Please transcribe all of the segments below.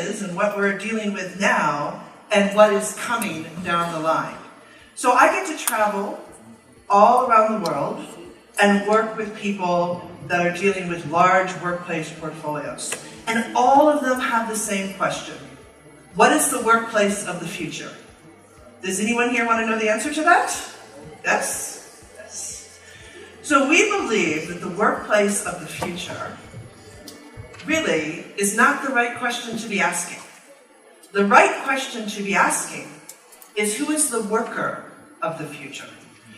is and what we're dealing with now and what is coming down the line. So I get to travel all around the world and work with people that are dealing with large workplace portfolios. And all of them have the same question. What is the workplace of the future? Does anyone here want to know the answer to that? Yes? Yes. So we believe that the workplace of the future really is not the right question to be asking. The right question to be asking is, who is the worker of the future?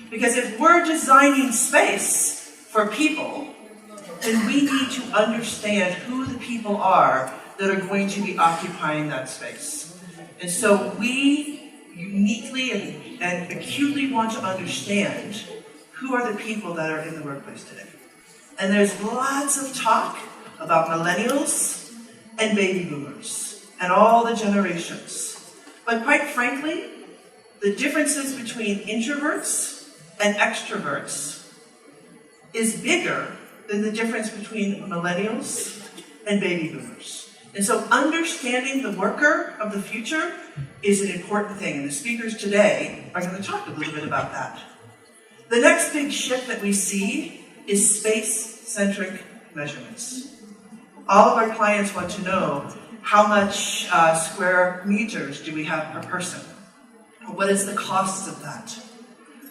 Because if we're designing space for people, then we need to understand who the people are that are going to be occupying that space. And so we uniquely and acutely want to understand who are the people that are in the workplace today. And there's lots of talk about millennials and baby boomers and all the generations. But quite frankly, the differences between introverts and extroverts is bigger than the difference between millennials and baby boomers. And so understanding the worker of the future is an important thing, and the speakers today are going to talk a little bit about that. The next big shift that we see is space-centric measurements. All of our clients want to know how much square meters do we have per person? What is the cost of that?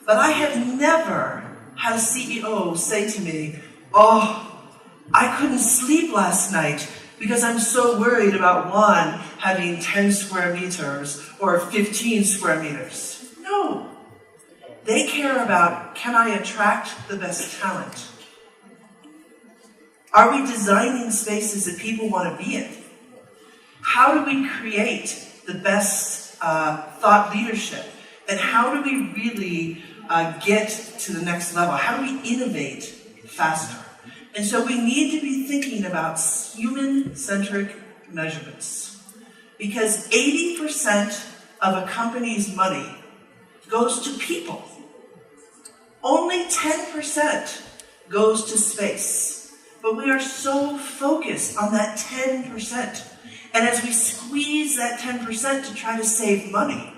But I have never had a CEO say to me, "Oh, I couldn't sleep last night because I'm so worried about one having 10 square meters or 15 square meters." No. They care about, can I attract the best talent? Are we designing spaces that people want to be in? How do we create the best thought leadership? And how do we really get to the next level? How do we innovate faster? And so we need to be thinking about human-centric measurements. Because 80% of a company's money goes to people. Only 10% goes to space. But we are so focused on that 10%. And as we squeeze that 10% to try to save money,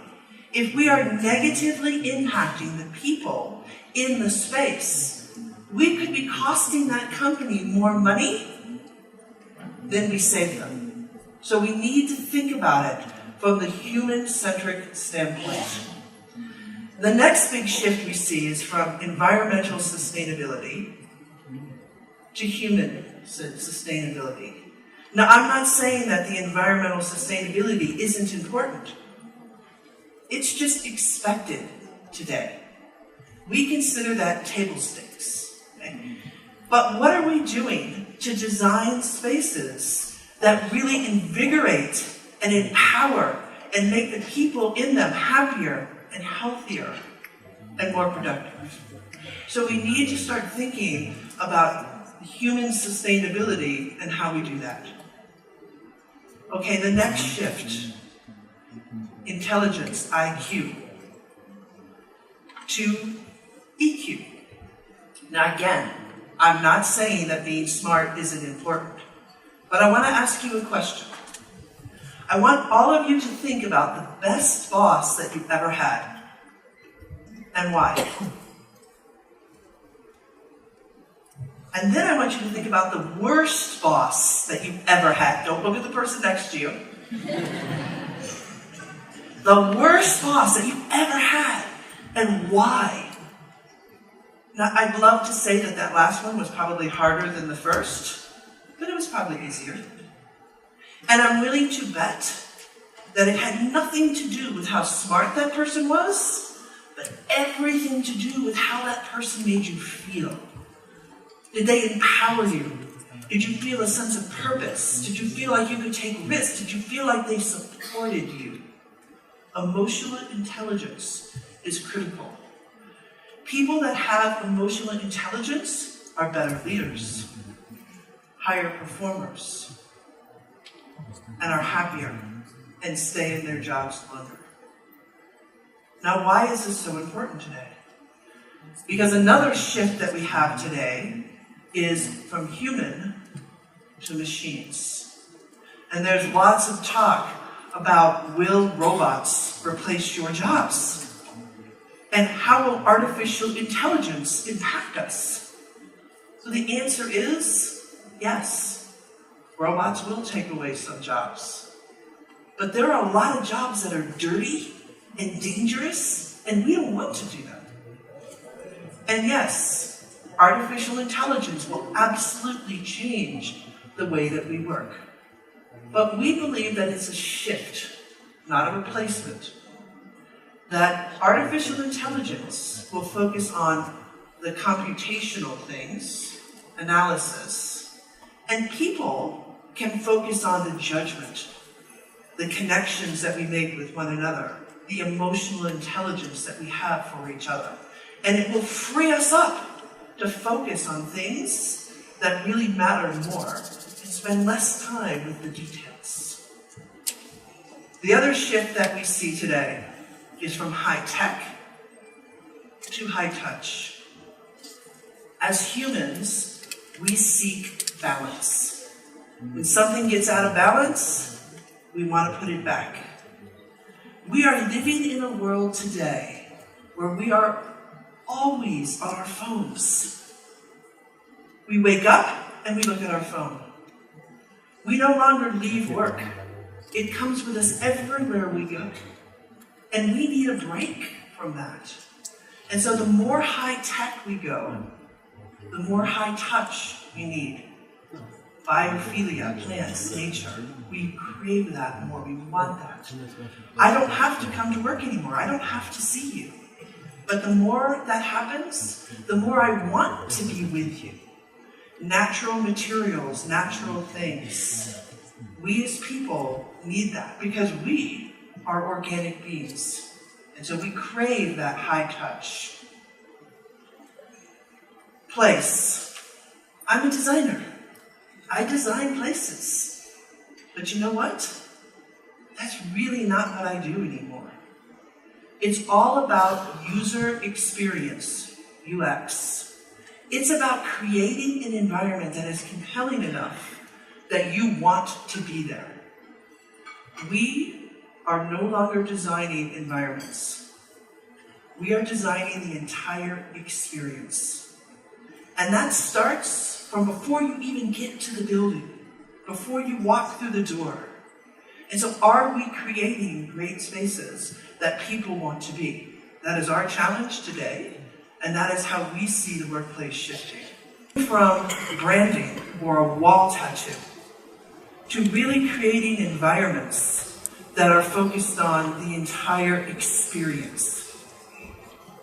if we are negatively impacting the people in the space, we could be costing that company more money than we save them. So we need to think about it from the human-centric standpoint. The next big shift we see is from environmental sustainability to human sustainability. Now, I'm not saying that the environmental sustainability isn't important. It's just expected today. We consider that table stakes. Okay? But what are we doing to design spaces that really invigorate and empower and make the people in them happier and healthier and more productive? So we need to start thinking about human sustainability and how we do that. Okay, the next shift, intelligence, IQ, to EQ. Now again, I'm not saying that being smart isn't important, but I want to ask you a question. I want all of you to think about the best boss that you've ever had, and why. And then I want you to think about the worst boss that you've ever had. Don't look at the person next to you. The worst boss that you've ever had, and why. Now, I'd love to say that that last one was probably harder than the first, but it was probably easier. And I'm willing to bet that it had nothing to do with how smart that person was, but everything to do with how that person made you feel. Did they empower you? Did you feel a sense of purpose? Did you feel like you could take risks? Did you feel like they supported you? Emotional intelligence is critical. People that have emotional intelligence are better leaders, higher performers, and are happier and stay in their jobs longer. Now, why is this so important today? Because another shift that we have today is from human to machines. And there's lots of talk about, will robots replace your jobs? And how will artificial intelligence impact us? So the answer is yes. Robots will take away some jobs. But there are a lot of jobs that are dirty and dangerous, and we don't want to do them. And yes, artificial intelligence will absolutely change the way that we work. But we believe that it's a shift, not a replacement. That artificial intelligence will focus on the computational things, analysis, and people can focus on the judgment, the connections that we make with one another, the emotional intelligence that we have for each other. And it will free us up to focus on things that really matter more and spend less time with the details. The other shift that we see today is from high tech to high touch. As humans, we seek balance. When something gets out of balance, we want to put it back. We are living in a world today where we are always on our phones. We wake up and we look at our phone. We no longer leave work. It comes with us everywhere we go. And we need a break from that. And so the more high tech we go, the more high touch we need. Biophilia, plants, nature, we crave that more, we want that. I don't have to come to work anymore, I don't have to see you. But the more that happens, the more I want to be with you. Natural materials, natural things. We as people need that because we are organic beings. And so we crave that high touch. Place. I'm a designer. I design places. But you know what? That's really not what I do anymore. It's all about user experience, UX. It's about creating an environment that is compelling enough that you want to be there. We are no longer designing environments. We are designing the entire experience. And that starts from before you even get to the building, before you walk through the door. And so are we creating great spaces that people want to be? That is our challenge today, and that is how we see the workplace shifting. From branding or a wall tattoo to really creating environments that are focused on the entire experience.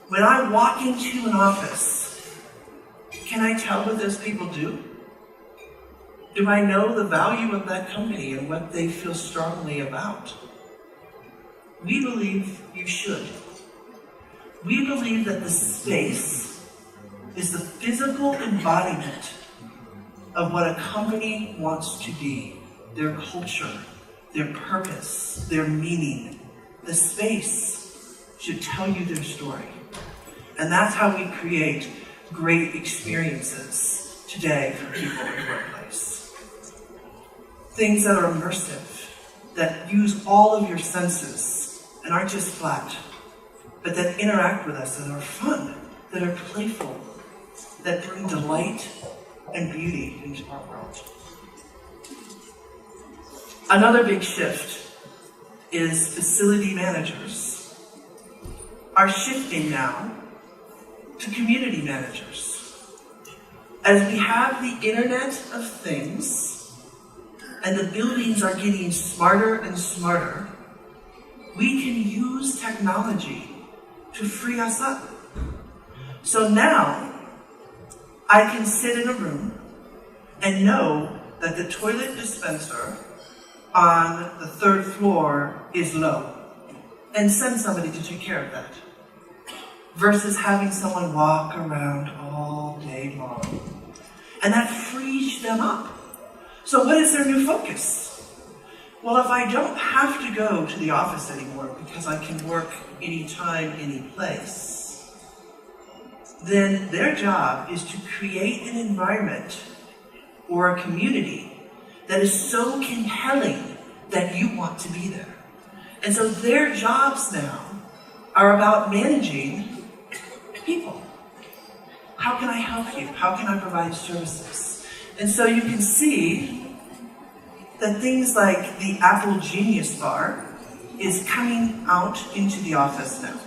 When I walk into an office, can I tell what those people do? Do I know the value of that company and what they feel strongly about? We believe you should. We believe that the space is the physical embodiment of what a company wants to be, their culture, their purpose, their meaning. The space should tell you their story. And that's how we create great experiences today for people in the workplace. Things that are immersive, that use all of your senses and aren't just flat, but that interact with us, that are fun, that are playful, that bring delight and beauty into our world. Another big shift is facility managers are shifting now to community managers. As we have the Internet of Things, and the buildings are getting smarter and smarter, we can use technology to free us up. So now, I can sit in a room and know that the toilet dispenser on the 3rd floor is low, and send somebody to take care of that, versus having someone walk around all day long. And that frees them up. So what is their new focus? Well, if I don't have to go to the office anymore because I can work anytime, any place, then their job is to create an environment or a community that is so compelling that you want to be there. And so their jobs now are about managing people. How can I help you? How can I provide services? And so you can see that things like the Apple Genius Bar is coming out into the office now.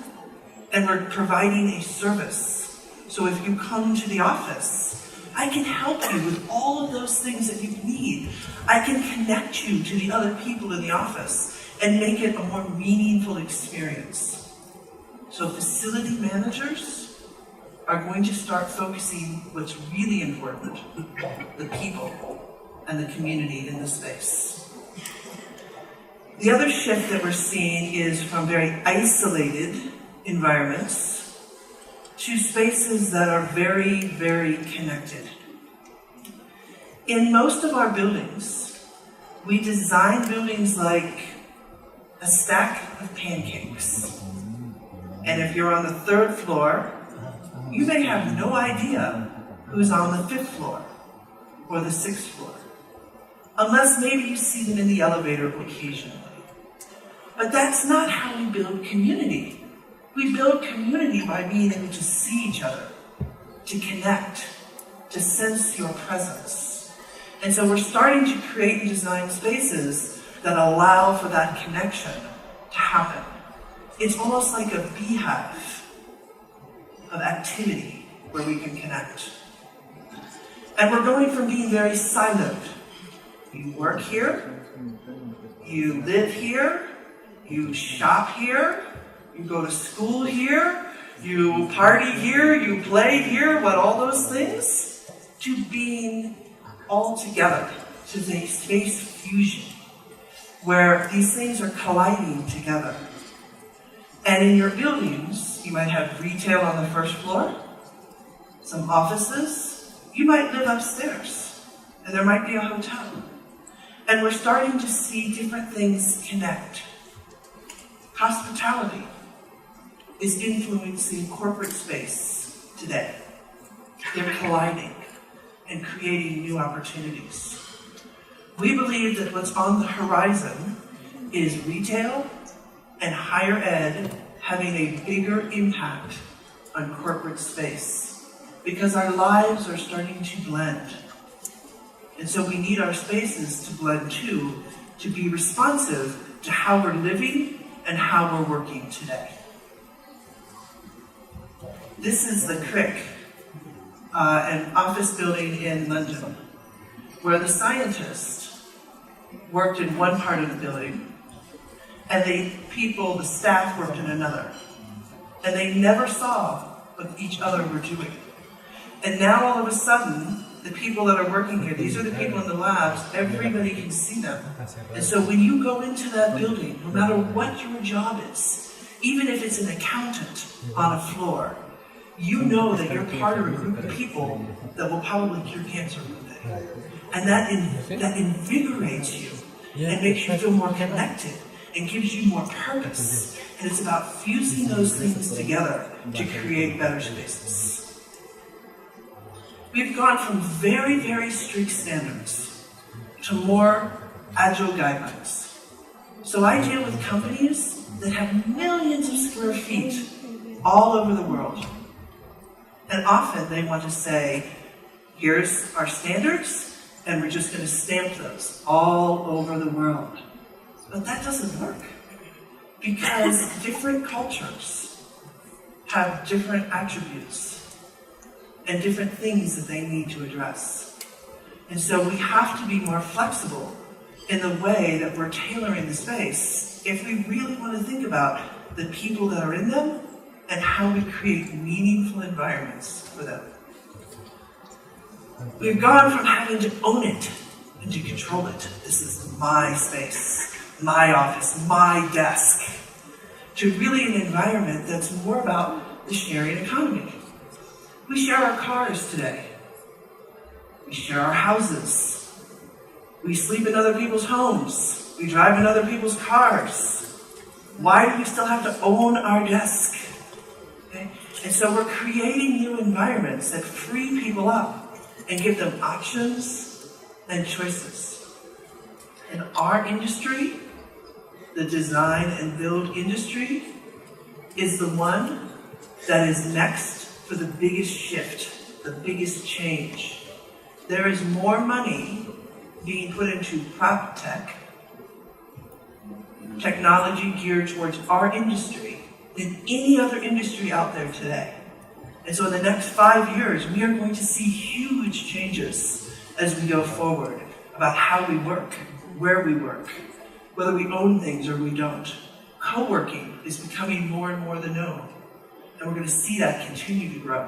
And we're providing a service. So if you come to the office, I can help you with all of those things that you need. I can connect you to the other people in the office and make it a more meaningful experience. So facility managers are going to start focusing what's really important, the people and the community in the space. The other shift that we're seeing is from very isolated environments to spaces that are very, very connected. In most of our buildings, we design buildings like a stack of pancakes. And if you're on the 3rd floor, you may have no idea who's on the 5th floor or the 6th floor, unless maybe you see them in the elevator occasionally. But that's not how we build community. We build community by being able to see each other, to connect, to sense your presence. And so we're starting to create and design spaces that allow for that connection to happen. It's almost like a beehive of activity where we can connect. And we're going from being very siloed. You work here, you live here, you shop here, you go to school here, you party here, you play here, all those things, to being all together, to the space fusion, where these things are colliding together. And in your buildings, you might have retail on the 1st floor, some offices, you might live upstairs, and there might be a hotel. And we're starting to see different things connect. Hospitality is influencing corporate space today. They're colliding and creating new opportunities. We believe that what's on the horizon is retail and higher ed having a bigger impact on corporate space because our lives are starting to blend. And so we need our spaces to blend too, to be responsive to how we're living and how we're working today. This is the Crick, an office building in London, where the scientists worked in one part of the building, and the staff worked in another. And they never saw what each other were doing. And now all of a sudden, the people that are working here, these are the people in the labs, everybody can see them. And so when you go into that building, no matter what your job is, even if it's an accountant on a floor, you know that you're part of a group of people that will probably cure cancer one day. And that invigorates you and makes you feel more connected and gives you more purpose. And it's about fusing those things together to create better spaces. We've gone from very, very strict standards to more agile guidelines. So I deal with companies that have millions of square feet all over the world. And often they want to say, here's our standards, and we're just going to stamp those all over the world. But that doesn't work, because different cultures have different attributes and different things that they need to address. And so we have to be more flexible in the way that we're tailoring the space if we really want to think about the people that are in them and how we create meaningful environments for them. We've gone from having to own it and to control it. This is my space, my office, my desk, to really an environment that's more about the sharing economy. We share our cars today. We share our houses. We sleep in other people's homes. We drive in other people's cars. Why do we still have to own our desk? Okay? And so we're creating new environments that free people up and give them options and choices. And our industry, the design and build industry, is the one that is next for the biggest shift, the biggest change. There is more money being put into prop tech, technology geared towards our industry, than any other industry out there today. And so in the next 5 years, we are going to see huge changes as we go forward about how we work, where we work, whether we own things or we don't. Co-working is becoming more and more the norm, and we're going to see that continue to grow.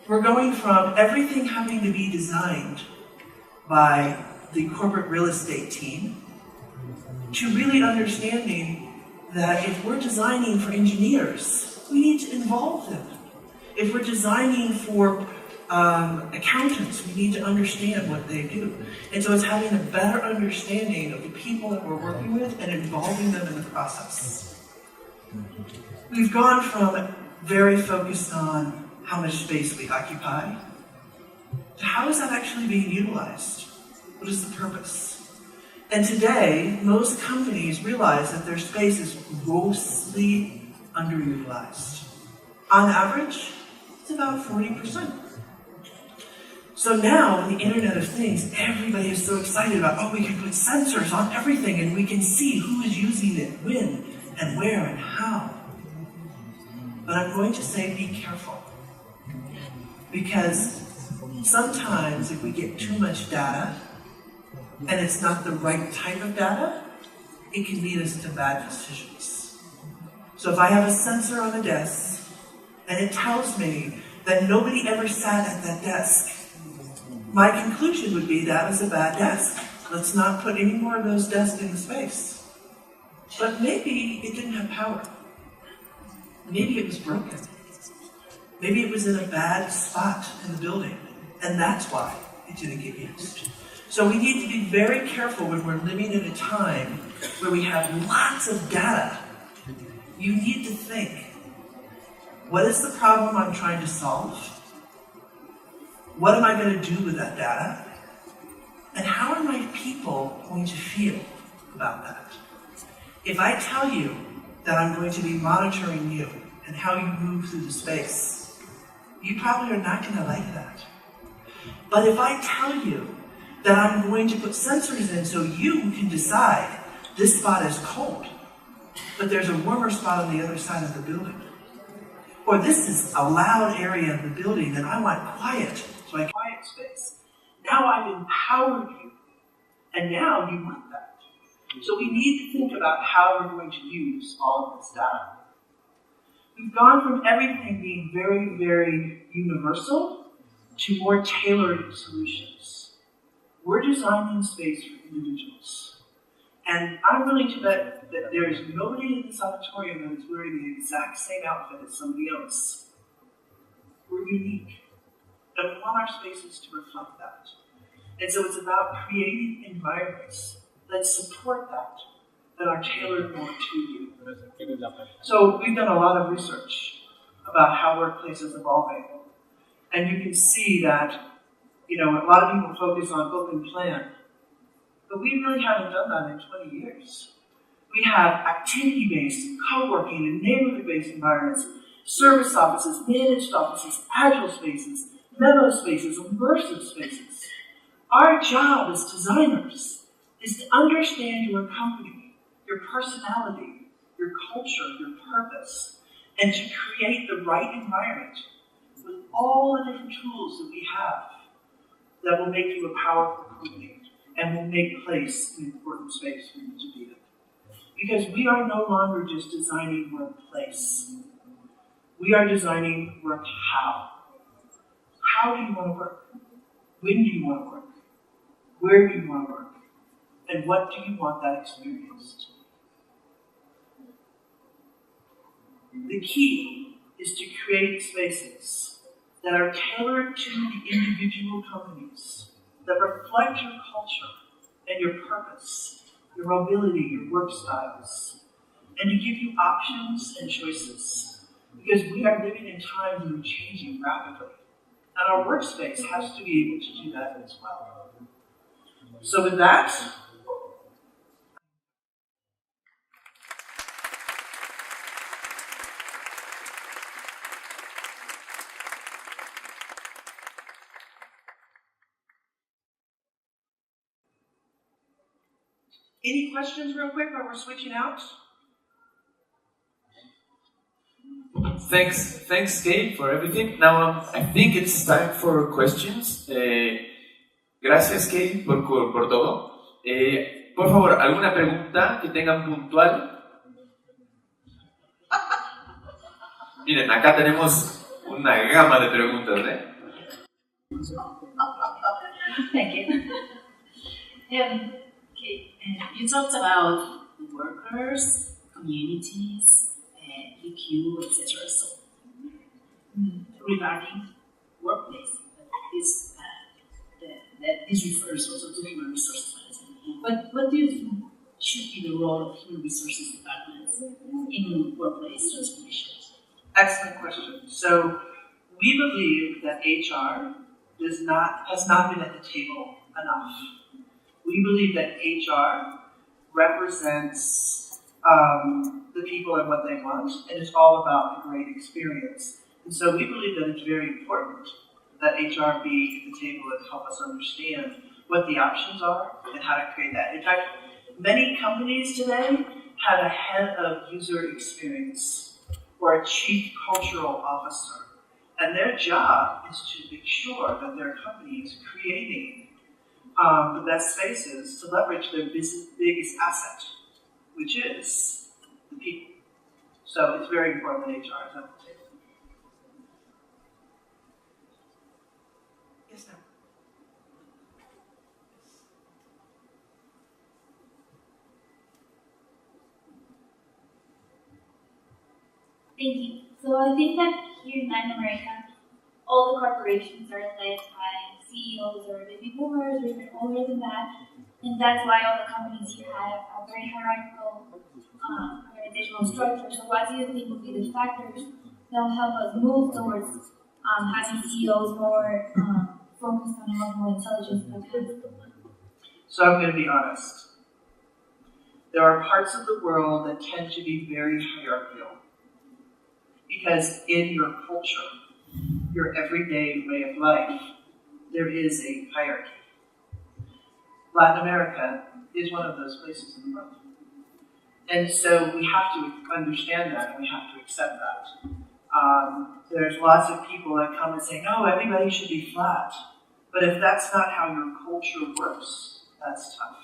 We're going from everything having to be designed by the corporate real estate team to really understanding that if we're designing for engineers, we need to involve them. If we're designing for accountants, we need to understand what they do. And so it's having a better understanding of the people that we're working with and involving them in the process. We've gone from very focused on how much space we occupy to how is that actually being utilized? What is the purpose? And today, most companies realize that their space is grossly underutilized. On average, it's about 40%. So now, with the Internet of Things, everybody is so excited about, oh, we can put sensors on everything and we can see who is using it, when, and where, and how. But I'm going to say be careful. Because sometimes if we get too much data, and it's not the right type of data, it can lead us to bad decisions. So if I have a sensor on the desk, and it tells me that nobody ever sat at that desk, my conclusion would be that was a bad desk. Let's not put any more of those desks in the space. But maybe it didn't have power. Maybe it was broken. Maybe it was in a bad spot in the building, and that's why it didn't get used. So we need to be very careful when we're living in a time where we have lots of data. You need to think, what is the problem I'm trying to solve? What am I going to do with that data? And how are my people going to feel about that? If I tell you that I'm going to be monitoring you and how you move through the space, you probably are not going to like that. But if I tell you that I'm going to put sensors in so you can decide this spot is cold, but there's a warmer spot on the other side of the building, or this is a loud area of the building and I want quiet, so I quiet space. Now I've empowered you, and now you want that. So we need to think about how we're going to use all of this data. We've gone from everything being very, very universal to more tailored solutions. We're designing space for individuals. And I'm willing to bet that there is nobody in this auditorium that is wearing the exact same outfit as somebody else. We're unique. And we want our spaces to reflect that. And so it's about creating environments that support that, that are tailored more to you. So we've done a lot of research about how workplace is evolving. And you can see that, a lot of people focus on open plan, but we really haven't done that in 20 years. We have activity-based, co-working, and neighborhood-based environments, service offices, managed offices, agile spaces, memo spaces, immersive spaces. Our job as designers is to understand your company, your personality, your culture, your purpose, and to create the right environment with all the different tools that we have that will make you a powerful company and will make place an important space for you to be in. Because we are no longer just designing workplace. We are designing work how. How do you want to work? When do you want to work? Where do you want to work? And what do you want that experience to be? The key is to create spaces that are tailored to the individual companies, that reflect your culture and your purpose, your mobility, your work styles, and to give you options and choices. Because we are living in times that are changing rapidly. And our workspace has to be able to do that as well. So with that, any questions real quick while we're switching out? Thanks, Kate, for everything. Now, I think it's time for questions. Gracias, Kate, por todo. Por favor, ¿alguna pregunta que tengan puntual? Miren, acá tenemos una gama de preguntas, ¿eh? Thank you. Okay, you talked about workers, communities, EQ, etc. So, regarding workplace, this refers also to human resources management. What do you think should be the role of human resources departments in workplace transformation? Excellent question. So we believe that HR has not been at the table enough. We believe that HR represents the people and what they want, and it's all about a great experience. And so we believe that it's very important that HR be at the table and help us understand what the options are and how to create that. In fact, many companies today have a head of user experience or a chief cultural officer, and their job is to make sure that their company is creating the best spaces to leverage their biggest asset, which is the people. So it's very important that HR is at the table. Yes, ma'am. Thank you. So I think that here in Latin America, all the corporations are led by CEOs or baby boomers or even older than that, and that's why all the companies here have a very hierarchical organizational structure. So what do you think would be the factors that will help us move towards having CEOs more focused on emotional intelligence and that kind of stuff? So I'm going to be honest. There are parts of the world that tend to be very hierarchical. Because in your culture, your everyday way of life, there is a hierarchy. Latin America is one of those places in the world. And so we have to understand that and we have to accept that. There's lots of people that come and say, no, everybody should be flat. But if that's not how your culture works, that's tough.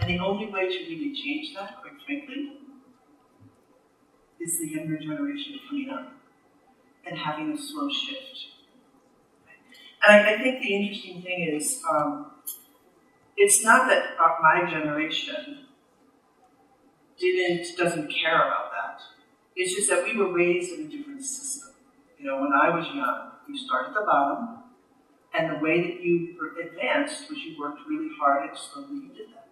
And the only way to really change that, quite frankly, is the younger generation coming up and having a slow shift. And I think the interesting thing is, it's not that my generation doesn't care about that. It's just that we were raised in a different system. You know, when I was young, you start at the bottom, and the way that you advanced was you worked really hard and slowly you did that.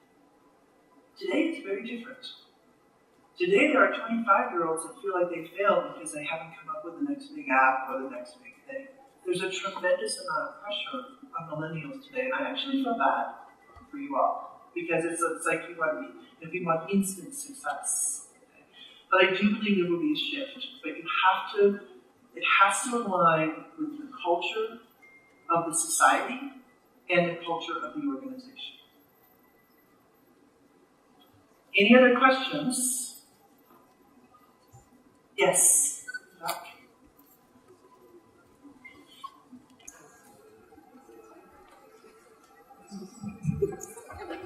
Today, it's very different. Today, there are 25-year-olds that feel like they failed because they haven't come up with the next big app or the next big thing. There's a tremendous amount of pressure on millennials today, and I actually feel bad for you all because it's like we want instant success. Okay? But I do believe there will be a shift. But it has to align with the culture of the society and the culture of the organization. Any other questions? Yes.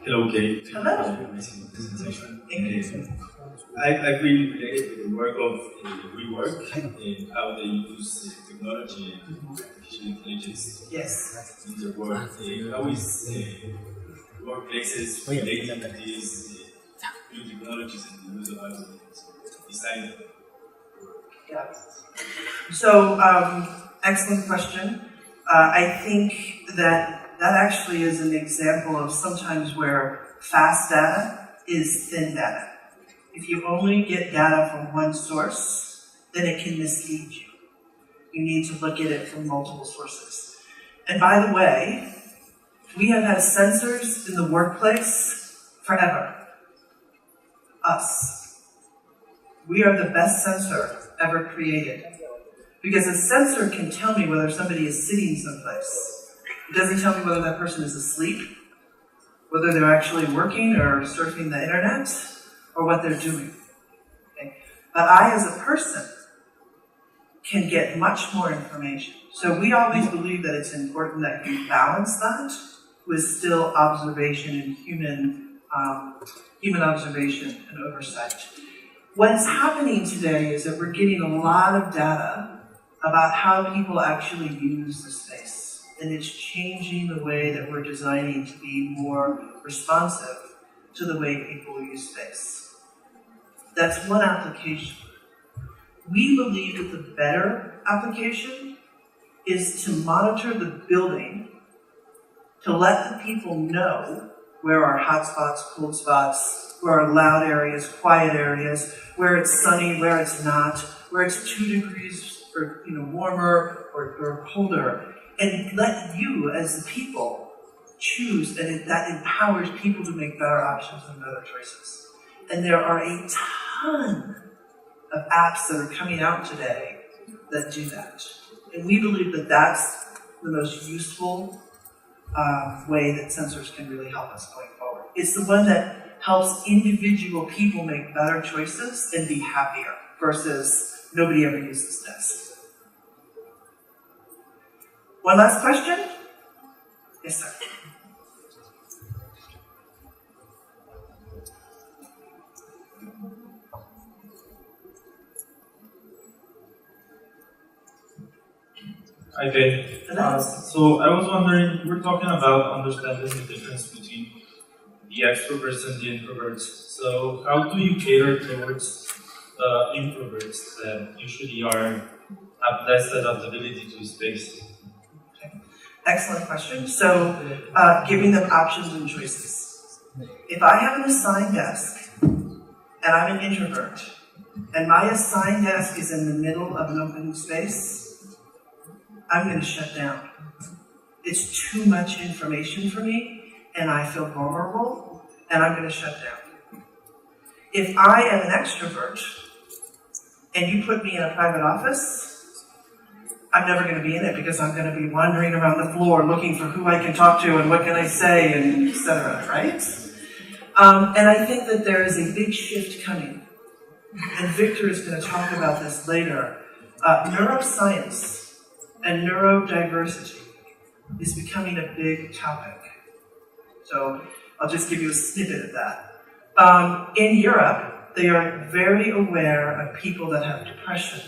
Hello, Kate. Hello. Amazing presentation. Thank you. I really relate with the work of WeWork and how they use technology and artificial intelligence Yes. in their work. How is workplaces related to these new technologies and the use of algorithms, design? Yeah. So, excellent question. I think that actually is an example of sometimes where fast data is thin data. If you only get data from one source, then it can mislead you. You need to look at it from multiple sources. And by the way, We have had sensors in the workplace forever. Us. We are the best sensor ever created. Because a sensor can tell me whether somebody is sitting someplace. It doesn't tell me whether that person is asleep, whether they're actually working or surfing the internet, or what they're doing. Okay? But I, as a person, can get much more information. So we always believe that it's important that you balance that with still observation and human observation and oversight. What's happening today is that we're getting a lot of data about how people actually use the space. And it's changing the way that we're designing to be more responsive to the way people use space. That's one application. We believe that the better application is to monitor the building to let the people know where are hot spots, cold spots, where are loud areas, quiet areas, where it's sunny, where it's not, where it's 2 degrees or warmer or colder, and let you as the people choose, and that empowers people to make better options and better choices. And there are a ton of apps that are coming out today that do that. And we believe that that's the most useful way that sensors can really help us going forward. It's the one that helps individual people make better choices and be happier versus nobody ever uses this. One last question? Yes, sir. Hi, Ben. So I was wondering, we're talking about understanding the difference between the extroverts and the introverts. So how do you cater towards introverts that usually have less adaptability to space? Excellent question. So giving them options and choices. If I have an assigned desk and I'm an introvert and my assigned desk is in the middle of an open space, I'm going to shut down. It's too much information for me, and I feel vulnerable, and I'm going to shut down. If I am an extrovert, and you put me in a private office, I'm never going to be in it because I'm going to be wandering around the floor looking for who I can talk to and what can I say, and etc., right? And I think that there is a big shift coming, and Victor is going to talk about this later. Neuroscience and neurodiversity is becoming a big topic. So I'll just give you a snippet of that. In Europe, they are very aware of people that have depression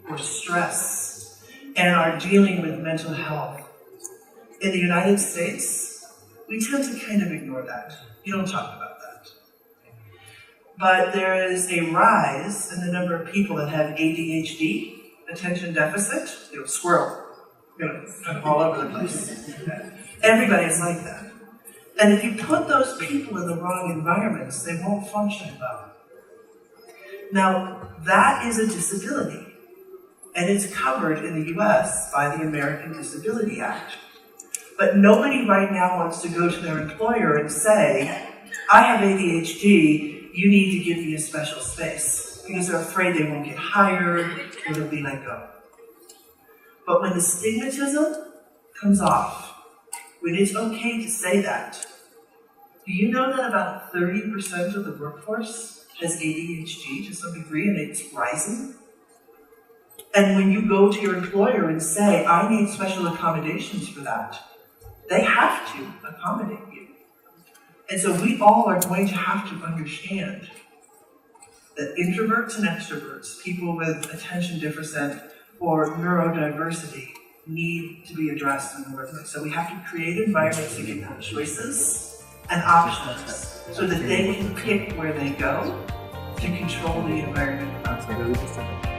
or stress and are dealing with mental health. In the United States, we tend to kind of ignore that. You don't talk about that. But there is a rise in the number of people that have ADHD, attention deficit, squirrel, kind of all over the place. Everybody is like that. And if you put those people in the wrong environments, they won't function well. Now, that is a disability, and it's covered in the US by the American Disability Act. But nobody right now wants to go to their employer and say, I have ADHD, you need to give me a special space, because they're afraid they won't get hired or they'll be let go. But when the stigmatism comes off, when it's okay to say that, do you know that about 30% of the workforce has ADHD to some degree and it's rising? And when you go to your employer and say, I need special accommodations for that, they have to accommodate you. And so we all are going to have to understand that introverts and extroverts, people with attention deficit or neurodiversity, need to be addressed in the workplace. So we have to create environments that give them choices and options so that they can pick where they go to control the environment around them.